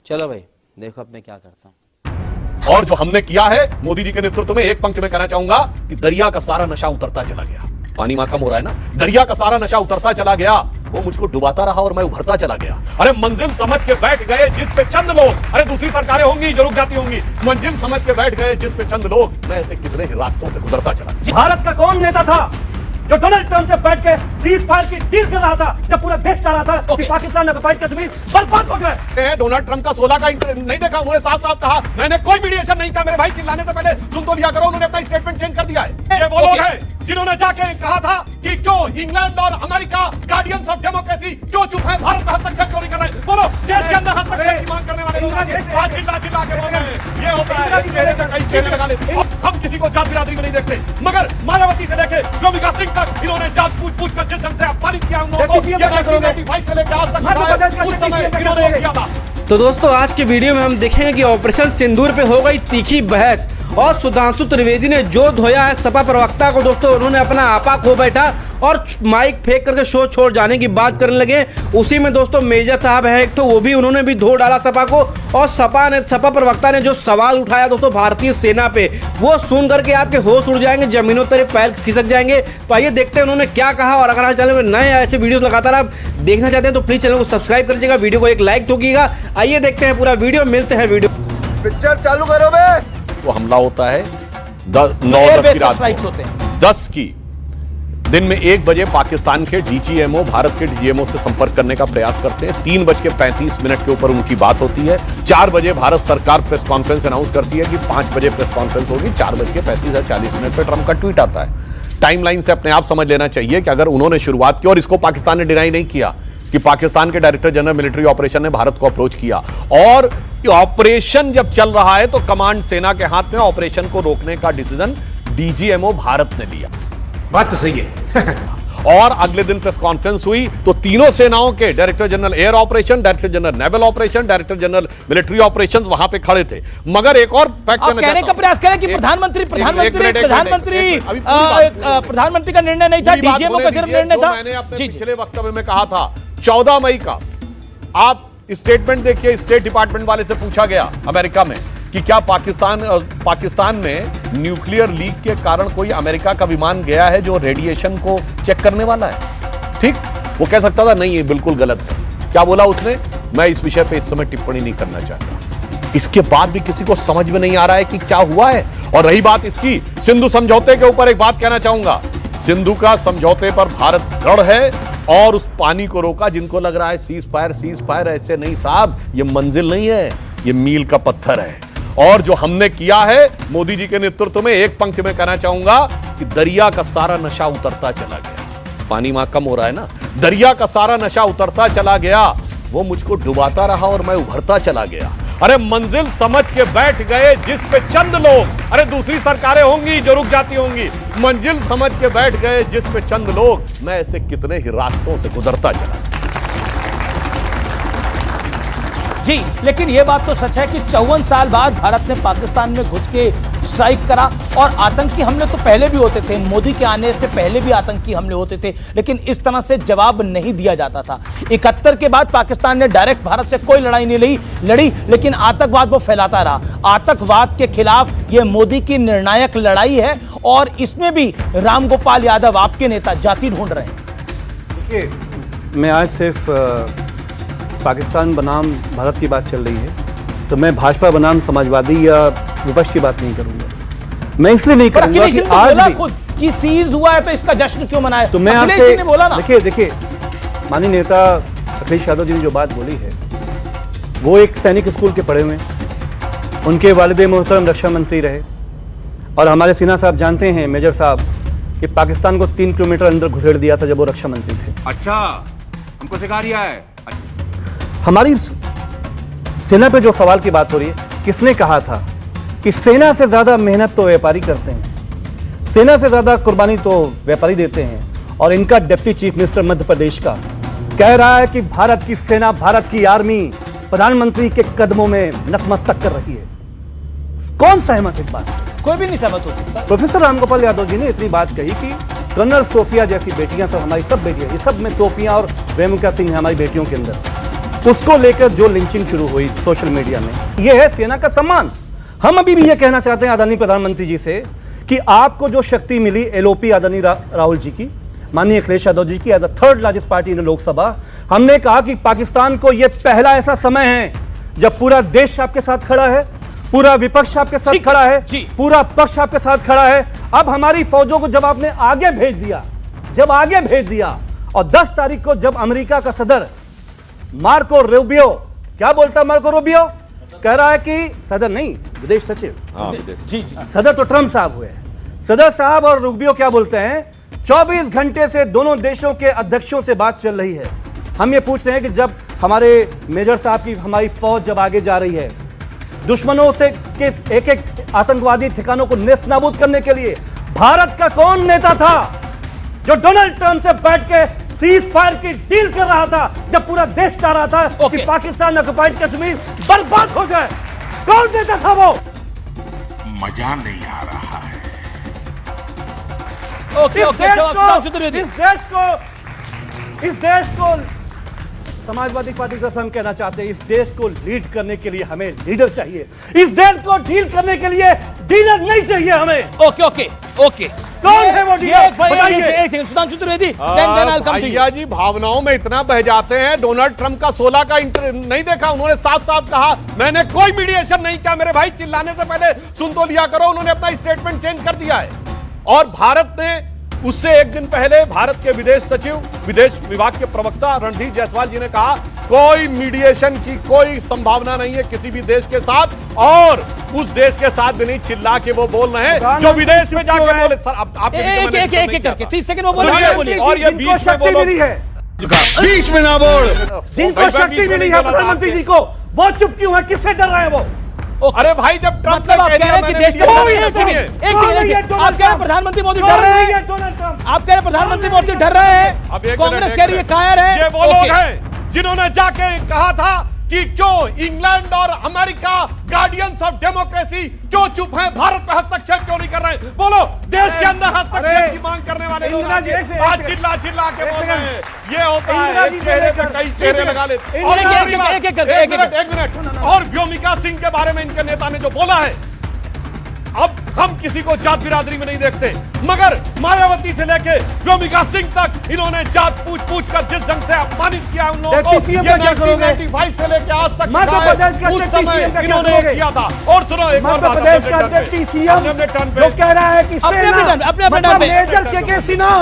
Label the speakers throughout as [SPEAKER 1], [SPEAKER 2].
[SPEAKER 1] चलो भाई देखो अब मैं क्या करता हूँ।
[SPEAKER 2] और जो हमने किया है मोदी जी के नेतृत्व में, एक पंक्ति में कहना चाहूंगा कि दरिया का सारा नशा उतरता चला गया। पानी वहां कम हो रहा है ना, दरिया का सारा नशा उतरता चला गया, वो मुझको डुबाता रहा और मैं उभरता चला गया। अरे मंजिल समझ के बैठ गए जिस पे चंद लोग, अरे दूसरी सरकारें होंगी जो रुक जाती होंगी, मंजिल समझ के बैठ गए जिस पे चंद लोग, मैं ऐसे कितने ही रास्तों से गुजरता चला।
[SPEAKER 3] भारत का कौन नेता था जो डोनाल्ड ट्रंप से बैठ के सीज फायर की डील कर रहा था जब पूरा देश चाह रहा था कि पाकिस्तान ऑक्युपाइड कश्मीर बर्बाद हो जाए?
[SPEAKER 2] डोनाल्ड ट्रंप का 16 का नहीं देखा, उन्होंने साफ साफ कहा मैंने कोई मीडिएशन नहीं किया। मेरे भाई चिल्लाने से पहले सुन तो लिया करो, उन्होंने अपना स्टेटमेंट चेंज कर दिया है। ये वो लोग हैं जिन्होंने जाके कहा था कि क्यों इंग्लैंड और अमेरिका गार्डियंस ऑफ डेमोक्रेसी क्यों चुप है, भारत में हस्तक्षेप क्यों नहीं कर रहे? बोलो, देश के अंदर हस्तक्षेप की मांग करने वाले लोग आज चिल्ला चिल्ला के बोल रहे हैं। ये होता है चेहरे पे कई चेहरे लगा लेते। हम किसी को जात बिरादरी में नहीं देखते, मगर मायावती से लेके योगिका सिंह तक इन्होंने जात पूछ कर जिस ढंग से अपमानित किया उन लोगों को, ये 1995 से लेकर आज तक उस समय इन्होंने किया था।
[SPEAKER 1] तो दोस्तों आज के वीडियो में हम देखेंगे कि ऑपरेशन सिंदूर पे हो गई तीखी बहस और सुधांशु त्रिवेदी ने जो धोया है सपा प्रवक्ता को। दोस्तों उन्होंने अपना आपा खो बैठा और माइक फेंक करके शो छोड़ जाने की बात करने लगे। उसी में दोस्तों मेजर साहब है एक तो, वो भी उन्होंने भी धो डाला सपा को। और सपा प्रवक्ता ने जो सवाल उठाया दोस्तों भारतीय सेना पे, वो सुन करके आपके होश उड़ जाएंगे, जमीनों तरफ पैर खिसक जाएंगे। तो आइए देखते हैं उन्होंने क्या कहा। और अगर हमारे चैनल में नए ऐसे वीडियो लगातार आप देखना चाहते हैं तो प्लीज चैनल को सब्सक्राइब कर लीजिएगा, वीडियो को एक लाइक ठोकिएगा। आइए देखते हैं पूरा वीडियो, मिलते हैं वीडियो।
[SPEAKER 4] पिक्चर चालू करो बे।
[SPEAKER 2] वो हमला होता है 9-10 की रात को, 10 की दिन में 1 बजे पाकिस्तान के डीजीएमओ भारत के डीजीएमओ से संपर्क करने का प्रयास करते हैं। 3:35 के ऊपर उनकी बात होती है। 4 बजे भारत सरकार प्रेस कॉन्फ्रेंस अनाउंस करती है कि 5 बजे प्रेस कॉन्फ्रेंस होगी। 4:35 पे ट्रंप का ट्वीट आता है। टाइमलाइन से अपने आप समझ लेना चाहिए कि अगर उन्होंने शुरुआत की, और इसको पाकिस्तान ने डिनाई नहीं किया कि पाकिस्तान के डायरेक्टर जनरल मिलिट्री ऑपरेशन ने भारत को अप्रोच किया, और ऑपरेशन जब चल रहा है तो कमांड सेना के हाथ में, ऑपरेशन को रोकने का डिसीजन डीजीएमओ भारत ने लिया।
[SPEAKER 4] बात तो सही है।
[SPEAKER 2] और अगले दिन प्रेस कॉन्फ्रेंस हुई तो तीनों सेनाओं के director general air operation, director general naval operation, director general military operations वहां पे खड़े थे। मगर एक और फैक्ट
[SPEAKER 3] कहने का प्रयास करें कि प्रधानमंत्री का निर्णय नहीं था, डीजीएमओ का सिर्फ निर्णय था।
[SPEAKER 2] मैंने अपने पिछले वक्तव्य में कहा था 14 मई का, आप स्टेटमेंट देखिए, स्टेट डिपार्टमेंट वाले से पूछा गया अमेरिका में कि क्या पाकिस्तान में न्यूक्लियर लीक के कारण कोई अमेरिका का विमान गया है जो रेडिएशन को चेक करने वाला है? ठीक, वो कह सकता था नहीं ये बिल्कुल गलत है। क्या बोला उसने? मैं इस विषय पे इस समय टिप्पणी नहीं करना चाहता। इसके बाद भी किसी को समझ में नहीं आ रहा है कि क्या हुआ है। और रही बात इसकी सिंधु समझौते के ऊपर, एक बात कहना चाहूंगा, सिंधु का समझौते पर भारत दृढ़ है और उस पानी को रोका। जिनको लग रहा है सीज फायर, ऐसे नहीं साहब, ये मंजिल नहीं है, ये मील का पत्थर है। और जो हमने किया है मोदी जी के नेतृत्व में, एक पंक्ति में कहना चाहूंगा कि दरिया का सारा नशा उतरता चला गया। पानी वहां कम हो रहा है ना, दरिया का सारा नशा उतरता चला गया, वो मुझको डुबाता रहा और मैं उभरता चला गया। अरे मंजिल समझ के बैठ गए जिस पे चंद लोग, अरे दूसरी सरकारें होंगी जो रुक जाती होंगी, मंजिल समझ के बैठ गए जिस पे चंद लोग, मैं ऐसे कितने ही रास्तों से गुजरता चला।
[SPEAKER 3] जी, लेकिन यह बात तो सच है कि 54 साल बाद भारत ने पाकिस्तान में घुस के स्ट्राइक करा। और आतंकी हमले तो पहले भी होते थे, मोदी के आने से पहले भी आतंकी हमले होते थे, लेकिन इस तरह से जवाब नहीं दिया जाता था। 71 के बाद पाकिस्तान ने डायरेक्ट भारत से कोई लड़ाई नहीं लड़ी, लेकिन आतंकवाद वो फैलाता रहा। आतंकवाद के खिलाफ ये मोदी की निर्णायक लड़ाई है और इसमें भी राम गोपाल यादव आपके नेता जाति ढूंढ रहे हैं।
[SPEAKER 5] देखिए, मैं आज सिर्फ पाकिस्तान बनाम भारत की बात चल रही है, तो मैं भाजपा बनाम समाजवादी या विपक्ष की बात नहीं करूंगा। मैं इसलिए नहीं करूंगा कि आज भी
[SPEAKER 3] खुद कि सीज हुआ है तो इसका जश्न क्यों मनाए।
[SPEAKER 5] तो मैं आपसे बोला ना, देखिए माननीय नेता अखिलेश यादव जी ने जो बात बोली है, वो एक सैनिक स्कूल के पढ़े हुए, उनके वालिद मोहतरम रक्षा मंत्री रहे, और हमारे सिन्हा साहब जानते हैं, मेजर साहब, कि पाकिस्तान को 3 किलोमीटर अंदर घुसेड़ दिया था जब वो रक्षा मंत्री थे।
[SPEAKER 4] अच्छा, हमको सिखा रिया है।
[SPEAKER 5] हमारी सेना पे जो सवाल की बात हो रही है, किसने कहा था कि सेना से ज्यादा मेहनत तो व्यापारी करते हैं, सेना से ज्यादा कुर्बानी तो व्यापारी देते हैं। और इनका deputy chief minister Madhya Pradesh का कह रहा है कि भारत की सेना, भारत की आर्मी प्रधानमंत्री के कदमों में नतमस्तक कर रही है। कौन सहमत इस बात?
[SPEAKER 3] कोई भी नहीं सहमत हो सकता।
[SPEAKER 5] प्रोफेसर राम गोपाल यादव जी ने इतनी बात कही कि कर्नल सोफिया जैसी बेटियां, सब हमारी सब बेटियां, ये सब में सोफिया और रेणुका सिंह है हमारी बेटियों के अंदर। उसको लेकर जो लिंचिंग शुरू हुई सोशल मीडिया में, यह है सेना का सम्मान। हम अभी भी यह कहना चाहते हैं आदरणीय प्रधानमंत्री जी से कि आपको जो शक्ति मिली एलओपी आदरणीय राहुल जी की, माननीय अखिलेश यादव जी की, as a third largest party in Lok Sabha, हमने कहा कि पाकिस्तान को यह पहला ऐसा समय है जब पूरा देश आपके साथ खड़ा है, पूरा विपक्ष आपके साथ खड़ा है, पूरा पक्ष आपके साथ खड़ा है। अब हमारी फौजों को जब आपने आगे भेज दिया और 10 तारीख को जब अमेरिका का सदर मार्को रूबियो, क्या बोलता है मार्को रूबियो, कह रहा है कि सदर नहीं, विदेश सचिव,
[SPEAKER 3] जी
[SPEAKER 5] सदर तो ट्रंप साहब हुए, सदर साहब और रूबियो क्या बोलते हैं, 24 घंटे से दोनों देशों के अध्यक्षों से बात चल रही है। हम ये पूछते हैं कि जब हमारे मेजर साहब की हमारी फौज जब आगे जा रही है, दुश्मनों से के एक आतंकवादी ठिकानों को नेस्त नाबूद करने के लिए भारत का कौन नेता था जो डोनाल्ड ट्रंप से बैठ के सीज फायर की डील कर रहा था, जब पूरा देश चाह रहा था कि पाकिस्तान ऑक्युपाइड कश्मीर बर्बाद हो जाए? कौन नेता था वो?
[SPEAKER 6] मजा नहीं आ रहा है।
[SPEAKER 5] इस देश को समाजवादी पार्टी से हम कहना चाहते हैं, इस देश को लीड करने के लिए हमें लीडर चाहिए, इस देश को डील करने के लिए डीलर नहीं चाहिए हमें।
[SPEAKER 3] ओके
[SPEAKER 5] कौन है वो डीलर? बताइए।
[SPEAKER 3] सुधांशु त्रिवेदी,
[SPEAKER 2] भैया जी भावनाओं में इतना बह जाते हैं। डोनाल्ड ट्रंप का 16 का नहीं देखा, उन्होंने साफ साफ कहा मैंने कोई मीडिएशन नहीं किया। मेरे भाई चिल्लाने से पहले सुन तो लिया करो, उन्होंने अपना स्टेटमेंट चेंज कर दिया है। और भारत ने उससे एक दिन पहले भारत के विदेश सचिव, विदेश विभाग के प्रवक्ता रणधीर जायसवाल जी ने कहा कोई मीडिएशन की कोई संभावना नहीं है किसी भी देश के साथ, और उस देश के साथ भी नहीं। चिल्ला के वो बोल रहे हैं जो विदेश में जाके बोले। सर आप
[SPEAKER 3] एक करके 30 सेकंड वो बोलिए,
[SPEAKER 2] और ये बीच में बोलो,
[SPEAKER 4] बीच में ना बोल।
[SPEAKER 5] जिनको शक्ति मिली है प्रधानमंत्री जी को, वो चुप क्यों है? किससे डर रहे हैं वो?
[SPEAKER 2] अरे भाई जब ट्रंप
[SPEAKER 3] मतलब आप कह रहे हैं कि देश का आप कह रहे हैं प्रधानमंत्री मोदी डर रहे हैं, आप कह रहे हैं प्रधानमंत्री मोदी डर रहे हैं, कांग्रेस कह रही है कायर है।
[SPEAKER 2] ये वो लोग हैं जिन्होंने जाके कहा था कि क्यों इंग्लैंड और अमेरिका गार्डियंस ऑफ डेमोक्रेसी क्यों चुप हैं, भारत में हस्तक्षेप क्यों नहीं कर रहे हैं? बोलो, देश के अंदर हस्तक्षेप की मांग करने वाले लोग आज चिल्ला चिल्ला के बोल रहे हैं। ये होता है एक चेहरे पे कई चेहरे लगा लेते। एक मिनट, और व्योमिका सिंह के बारे में इनके नेता ने जो बोला है, अब हम किसी को जात बिरादरी में नहीं देखते, मगर मायावती से लेके व्योमिका सिंह तक इन्होंने जात पूछ कर जिस ढंग से अपमानित किया उन लोगों को, ये 1995 से लेके आज तक उस समय इन्होंने किया था। और सुनो एक और बात,
[SPEAKER 5] जो कह रहा है कि मेजर के सिन्हा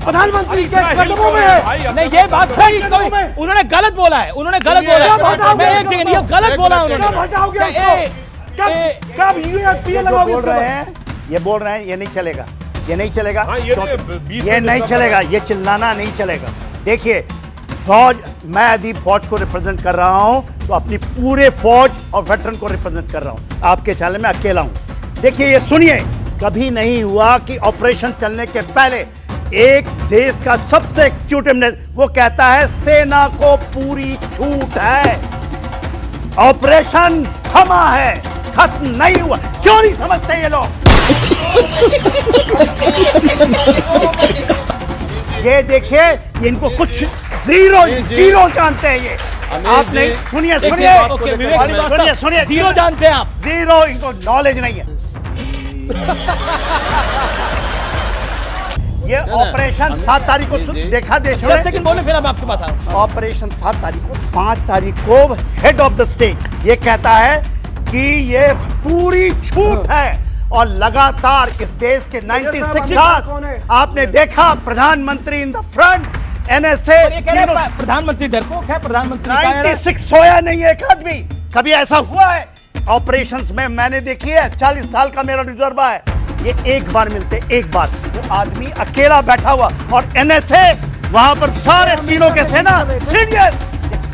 [SPEAKER 5] प्रधानमंत्री के कदमों में है।
[SPEAKER 3] नहीं, ये बात उन्होंने गलत बोला है, उन्होंने गलत बोला है। मैं एक सेकंड, ये गलत बोला उन्होंने।
[SPEAKER 5] कब यूएसपीए लगाओगे?
[SPEAKER 7] ये बोल रहे हैं ये नहीं चलेगा, ये नहीं चलेगा,
[SPEAKER 2] ये
[SPEAKER 7] नहीं चलेगा, ये चिल्लाना नहीं चलेगा। देखिए फौज, मैं यदि फौज को रिप्रेजेंट कर रहा हूं तो अपनी पूरे फौज और वेटरन को रिप्रेजेंट कर रहा हूं। आपके चैनल में अकेला हूं। देखिए ये सुनिए, कभी नहीं हुआ कि ऑपरेशन चलने के पहले एक देश का सबसे एग्जीक्यूटिव वो कहता है सेना को पूरी छूट है, ऑपरेशन थमा है, खत्म नहीं हुआ। क्यों नहीं समझते ये लोग? ये देखिए, इनको कुछ जीरो जानते हैं ये। आपने सुनिए
[SPEAKER 3] जीरो जानते हैं आप,
[SPEAKER 7] जीरो, इनको नॉलेज नहीं है। ये ऑपरेशन 7 तारीख को देखा देश में।
[SPEAKER 3] 10 सेकंड बोले फिर अब आपके पास आ।
[SPEAKER 7] ऑपरेशन 7 तारीख को, 5 तारीख को हेड ऑफ द स्टेट ये कहता है कि ये पूरी छूट है, और लगातार इस देश के 96 साल आपने देखा प्रधानमंत्री इन द फ्रंट, एनएसए।
[SPEAKER 3] प्रधानमंत्री डरपोक है, प्रधानमंत्री
[SPEAKER 7] 96 सोया नहीं है एक आदमी। कभी ऐसा हुआ है ऑपरेशंस में? मैंने देखी है, 40 साल का मेरा तजुर्बा है। ये एक बार मिलते, एक बार, वो आदमी अकेला बैठा हुआ, और एनएसए वहां पर सारे तीनों के सेना सीनियर।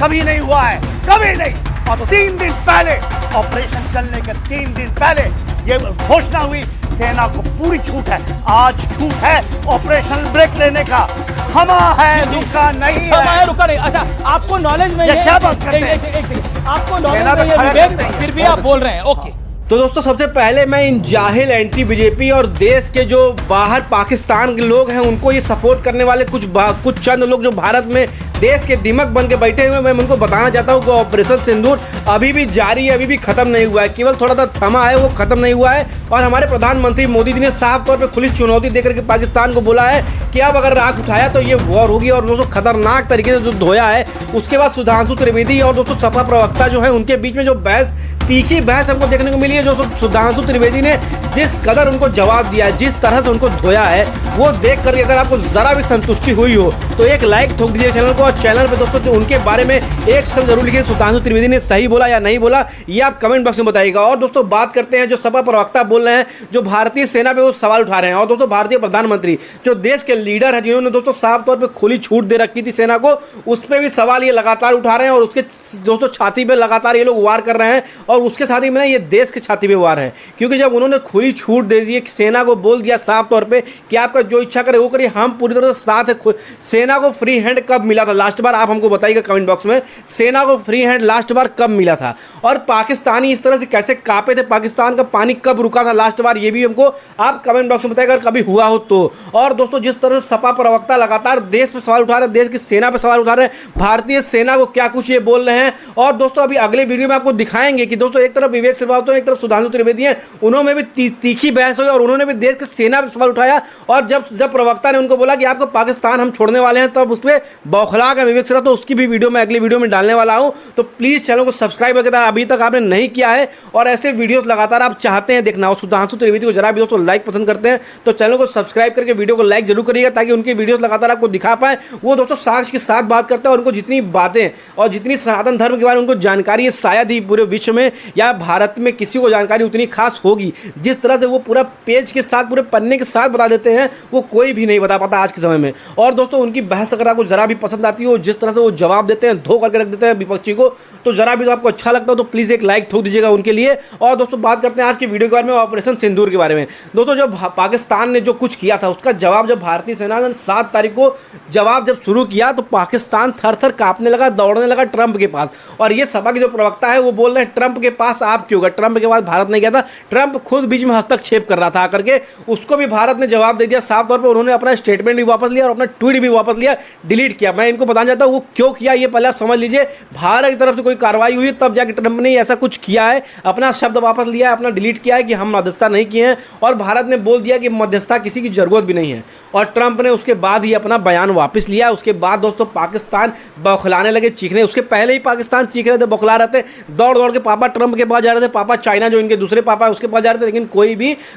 [SPEAKER 7] कभी नहीं हुआ है, कभी नहीं। और 3 दिन पहले, ऑपरेशन चलने के 3 दिन पहले ये घोषणा हुई सेना को पूरी छूट है। आज छूट है ऑपरेशन ब्रेक लेने का, थमा है, रुका नहीं है।
[SPEAKER 3] रुका नहीं। अच्छा, आपको नॉलेज नहीं है,
[SPEAKER 7] क्या बात करते हैं?
[SPEAKER 3] आपको नॉलेज नहीं है विवेक, फिर भी आप बोल रहे हैं। ओके,
[SPEAKER 1] तो दोस्तों सबसे पहले मैं इन जाहिल एंटी बीजेपी और देश के जो बाहर पाकिस्तान के लोग हैं उनको ये सपोर्ट करने वाले कुछ चंद लोग जो भारत में देश के दिमक बन के बैठे हुए हैं, मैं उनको बताना चाहता हूँ कि ऑपरेशन सिंदूर अभी भी जारी है, अभी भी खत्म नहीं हुआ है, केवल थोड़ा सा थमा है, वो खत्म नहीं हुआ है। और हमारे प्रधानमंत्री मोदी जी ने साफ तौर पर खुली चुनौती देकर के पाकिस्तान को बोला है कि अब अगर राख उठाया तो ये वॉर होगी। और दोस्तों खतरनाक तरीके से जो धोया है, उसके बाद सुधांशु त्रिवेदी और दोस्तों सपा प्रवक्ता जो है उनके बीच में जो बहस, तीखी बहस हमको देखने को मिली है। जो सुधांशु त्रिवेदी ने जिस कदर उनको जवाब दिया है, जिस तरह से उनको धोया है, वो देख करके अगर आपको जरा भी संतुष्टि हुई हो तो एक लाइक ठोक दीजिए चैनल को। और चैनल पे दोस्तों जो उनके बारे में एक शब्द जरूर लिखिए, सुधांशु त्रिवेदी ने सही बोला या नहीं बोला, ये आप कमेंट बॉक्स में बताइएगा। और दोस्तों बात करते हैं जो सपा प्रवक्ता बोल रहे हैं, जो भारतीय सेना पे वो सवाल उठा रहे हैं। और दोस्तों भारतीय प्रधानमंत्री जो देश के लीडर हैं, जिन्होंने दोस्तों साफ तौर पर खुली छूट दे रखी थी सेना को, उस पर भी सवाल ये लगातार उठा रहे हैं। और उसके दोस्तों छाती पे लगातार ये लोग वार कर रहे हैं। और उसके साथ ही में ये देश के छाती पे वार है, क्योंकि जब उन्होंने खुली छूट दे दी, सेना को बोल दिया साफ तौर पे कि आपका जो इच्छा करे वो करिए, हम पूरी तरह से साथ है। सेना को फ्री हैंड कब मिला था लास्ट बार, आप हमको बताइएगा कमेंट बॉक्स में। सेना को फ्री हैंड लास्ट बार कब मिला था, और पाकिस्तानी इस तरह से कैसे कांपे थे, पाकिस्तान का पानी कब रुका था लास्ट बार, ये भी हमको आप कमेंट बॉक्स में बताइएगा कभी हुआ हो तो। और दोस्तों जिस तरह से सपा प्रवक्ता लगातार देश पे सवाल उठा रहे हैं, देश की सेना पे सवाल उठा रहे हैं, भारतीय सेना को क्या कुछ ये बोल रहे हैं। और दोस्तों अभी अगले वीडियो में आपको दिखाएंगे कि दोस्तों एक तरफ विवेक श्रीवास्तव है, एक तरफ सुधांशु त्रिवेदी है, उन्होंने भी तीखी बहस हुई और उन्होंने भी देश की सेना पर सवाल उठाया। और जब प्रवक्ता ने उनको बोला कि आपको पाकिस्तान हम छोड़ने वाले हैं, तब उस पर बौखला गया विवेक श्रीवास्तव। तो उसकी भी वीडियो मैं अगली वीडियो में डालने वाला हूं, तो प्लीज़ चैनल को सब्सक्राइब अगर अभी तक आपने नहीं किया है और ऐसे वीडियोस लगातार आप चाहते हैं देखना, और सुधांशु त्रिवेदी को जरा भी दोस्तों लाइक पसंद करते हैं तो चैनल को सब्सक्राइब करके वीडियो को लाइक जरूर करिएगा, ताकि उनकी वीडियोस लगातार आपको दिखा पाए। वो दोस्तों साक्ष्य के साथ बात करते हैं और उनको जितनी बातें और जितनी सनातन धर्म के बारे में उनको जानकारी है, शायद ही पूरे विश्व में या भारत में किसी को जानकारी उतनी खास होगी। जिस तरह से वो पूरा पेज के साथ, पूरे पन्ने के साथ बता देते हैं, वो कोई भी नहीं बता पाता आज के समय में। और दोस्तों उनकी बहस अगर आपको जरा भी पसंद आती हो, जिस तरह से वो जवाब देते हैं, धो करके रख देते हैं विपक्षी को, तो जरा भी तो आपको अच्छा लगता हो तो प्लीज़ एक लाइक ठोक दीजिएगा उनके लिए। और दोस्तों बात करते हैं आज की वीडियो के बारे में, ऑपरेशन सिंदूर के बारे में। दोस्तों जब पाकिस्तान ने जो कुछ किया था, उसका जवाब जब भारतीय सेना ने 7 तारीख को जवाब जब शुरू किया, तो पाकिस्तान थर थर कांपने लगा, दौड़ने लगा ट्रंप के पास। और ये सपा के जो प्रवक्ता है वो बोल रहे हैं ट्रंप के पास आप क्यों गए, ट्रंप के पास भारत नहीं गया था, ट्रंप खुद बीच में हस्तक्षेप कर रहा था आकर के। उसको भी भारत ने जवाब दे दिया साफ तौर पर। उन्होंने अपना स्टेटमेंट भी वापस लिया और अपना ट्वीट भी वापस लिया, डिलीट किया। मैं इनको बताना चाहता हूँ वो क्यों किया, ये पहले आप समझ लीजिए। भारत की तरफ से कोई कार्रवाई हुई तब जाके ट्रंप ने ऐसा कुछ किया है, अपना शब्द वापस लिया है, अपना डिलीट किया है कि हम मध्यस्थता नहीं किए हैं। और भारत ने बोल दिया कि मध्यस्थता किसी की जरूरत भी नहीं है। और ट्रंप ने उसके बाद ही अपना बयान वापस लिया। उसके बाद दोस्तों पाकिस्तान बौखलाने लगे, चीखने। उसके पहले ही पाकिस्तान चीख रहे थे, बौखला रहे थे, दौड़ दौड़ के पापा ट्रंप के पास जा रहे थे, पापा चाइना जो इनके दूसरे पापा है उसके पास जा रहे थे, लेकिन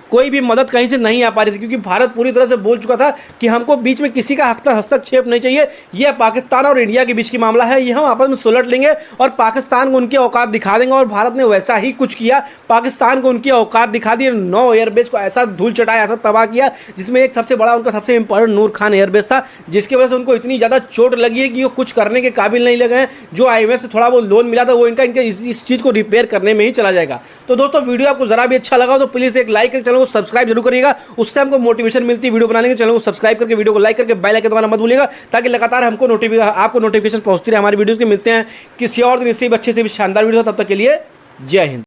[SPEAKER 1] कोई भी मदद कहीं से नहीं आ पा रही थी, क्योंकि भारत पूरी तरह से बोल चुका था कि हमको बीच में किसी का हस्तक्षेप नहीं चाहिए। यह पाकिस्तान और इंडिया के बीच की मामला है, ये हम आपस में सुलट लेंगे और पाकिस्तान को उनकी औकात दिखा देंगे। और भारत ने वैसा ही कुछ किया, पाकिस्तान को उनकी औकात दिखा दी। 9 एयरबेस को ऐसा धूल चटाया, ऐसा तबाह किया, जिसमें एक सबसे बड़ा उनका सबसे इंपॉर्टेंट नूर खान एयरबेस था, जिसकी वजह से उनको इतनी ज़्यादा चोट लगी है कि वो कुछ करने के काबिल नहीं लगे हैं। जो IMF से थोड़ा वो लोन मिला था वो इनका इस चीज़ को रिपेयर करने में ही चला जाएगा। तो दोस्तों वीडियो आपको जरा भी अच्छा लगा तो प्लीज़ एक लाइक करके चैनल को सब्सक्राइब जरूर करिएगा, उससे हमको मोटिवेशन मिलती है वीडियो बनाने के। चैनल को सब्सक्राइब करके वीडियो को लाइक करके बेल आइकन दबाना मत भूलिएगा, ताकि लगातार हमको आपको नोटिफिकेशन पहुंचती रहे हमारी वीडियोज़ के। मिलते हैं किसी और दिन इससे अच्छे से भी शानदार वीडियो, तब तक के लिए जय हिंद।